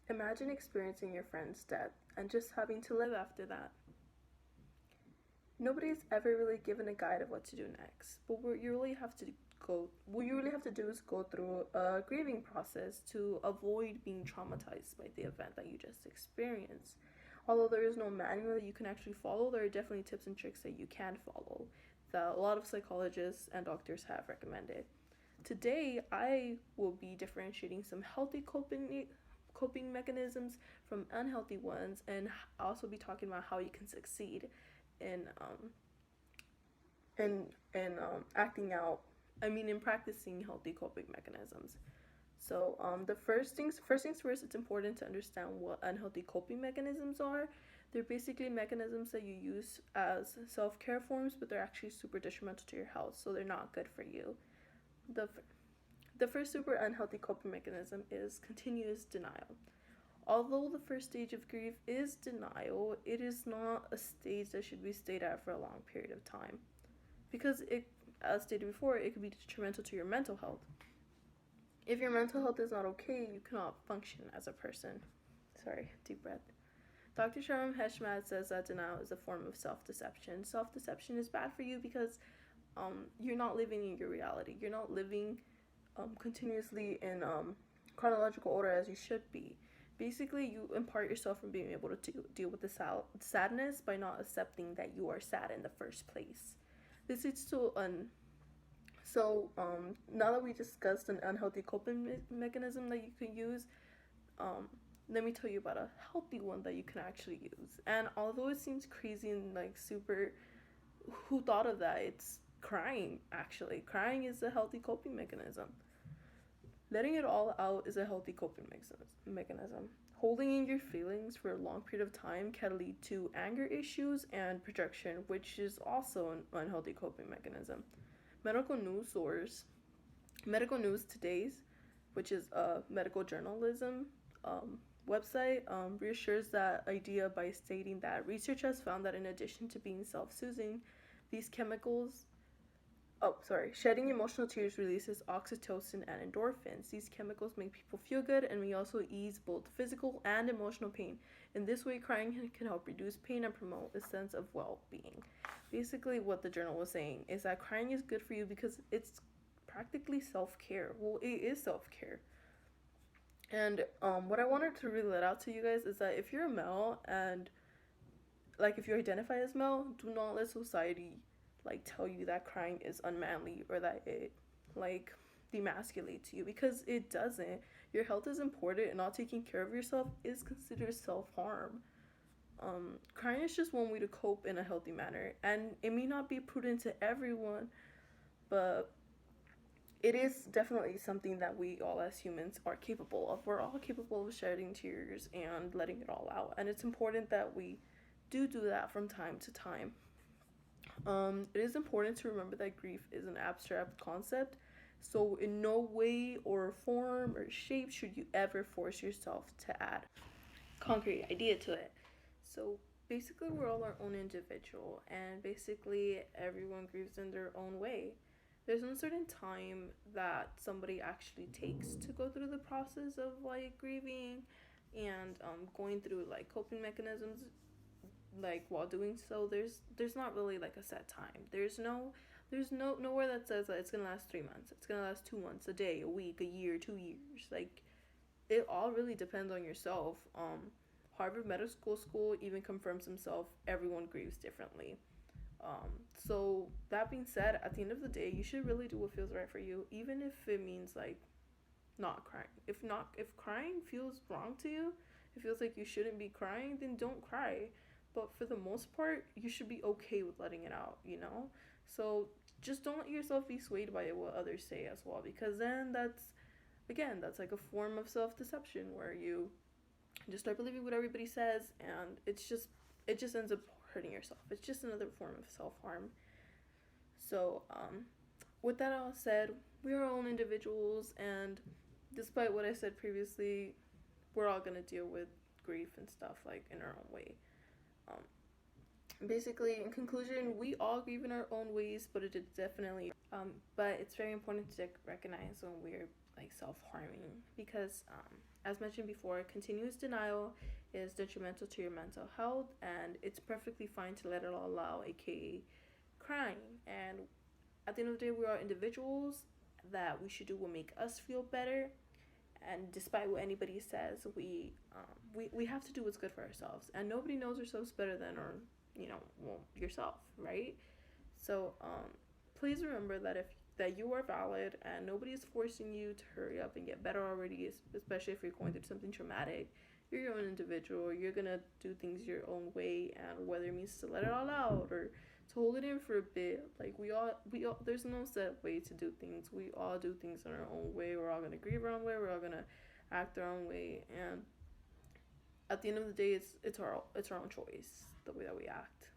Imagine experiencing your friend's death and just having to live after that. Nobody's ever really given a guide of what to do next, but what you really have to do is go through a grieving process to avoid being traumatized by the event that you just experienced. Although there is no manual that you can actually follow, there are definitely tips and tricks that you can follow that a lot of psychologists and doctors have recommended. Today, I will be differentiating some healthy coping mechanisms from unhealthy ones, and also be talking about how you can succeed in acting out. In practicing healthy coping mechanisms. So the first things first, it's important to understand what unhealthy coping mechanisms are. They're basically mechanisms that you use as self-care forms, but they're actually super detrimental to your health, so they're not good for you. The the first super unhealthy coping mechanism is continuous denial. Although the first stage of grief is denial, it is not a stage that should be stayed at for a long period of time. Because it, as stated before, it could be detrimental to your mental health. If your mental health is not okay, you cannot function as a person. Sorry, deep breath. Dr. Sharm Heshmat says that denial is a form of self-deception. Self-deception is bad for you because you're not living in your reality. You're not living continuously in chronological order as you should be. Basically, you impart yourself from being able to deal with the sadness by not accepting that you are sad in the first place. This leads to now that we discussed an unhealthy coping mechanism that you can use, let me tell you about a healthy one that you can actually use. And although it seems crazy and like super, who thought of that? It's crying, actually. Crying is a healthy coping mechanism. Letting it all out is a healthy coping mechanism. Holding in your feelings for a long period of time can lead to anger issues and projection, which is also an unhealthy coping mechanism. Medical news source, Medical News Today's, which is a medical journalism website, reassures that idea by stating that research has found that in addition to being self-soothing, these chemicals shedding emotional tears releases oxytocin and endorphins. These chemicals make people feel good and may also ease both physical and emotional pain. In this way, crying can help reduce pain and promote a sense of well-being. Basically, what the journal was saying is that crying is good for you because it's practically self-care. Well, it is self-care. And what I wanted to really let out to you guys is that if you're a male and if you identify as male, do not let society tell you that crying is unmanly or that it demasculates you, because it doesn't. Your health is important, and not taking care of yourself is considered self-harm. Crying is just one way to cope in a healthy manner, and it may not be prudent to everyone, but it is definitely something that we all as humans are capable of. We're all capable of shedding tears and letting it all out, and it's important that we do that from time to time. It is important to remember that grief is an abstract concept, so in no way or form or shape should you ever force yourself to add concrete idea to it. So basically, we're all our own individual, and basically everyone grieves in their own way. There's no certain time that somebody actually takes to go through the process of grieving and going through coping mechanisms while doing so. There's not really a set time. There's nowhere that says that it's gonna last 3 months, it's gonna last 2 months, a day, a week, a year, 2 years. It all really depends on yourself. Harvard Medical School even confirms himself, everyone grieves differently. So that being said, at the end of the day, you should really do what feels right for you, even if it means not crying. If crying feels wrong to you, it feels like you shouldn't be crying, then don't cry. But for the most part, you should be okay with letting it out, you know? So just don't let yourself be swayed by what others say as well, because then that's a form of self-deception where you just start believing what everybody says, and it just ends up hurting yourself. It's just another form of self-harm. So with that all said, we are all individuals, and despite what I said previously, we're all gonna deal with grief and stuff in our own way. Basically, in conclusion, we all grieve in our own ways, but it is definitely but it's very important to recognize when we're like self-harming, because as mentioned before, continuous denial is detrimental to your mental health, and it's perfectly fine to let it all out, aka crying. And at the end of the day, we are individuals, that we should do what make us feel better. And despite what anybody says, we have to do what's good for ourselves, and nobody knows ourselves better than, or well, yourself, right? So please remember that, if that you are valid, and nobody is forcing you to hurry up and get better already, especially if you're going through something traumatic. You're your own individual. You're gonna do things your own way, and whether it means to let it all out or to hold it in for a bit, like we all, there's no set way to do things. We all do things in our own way. We're all gonna grieve our own way. We're all gonna act our own way, and at the end of the day, it's our own choice, the way that we act.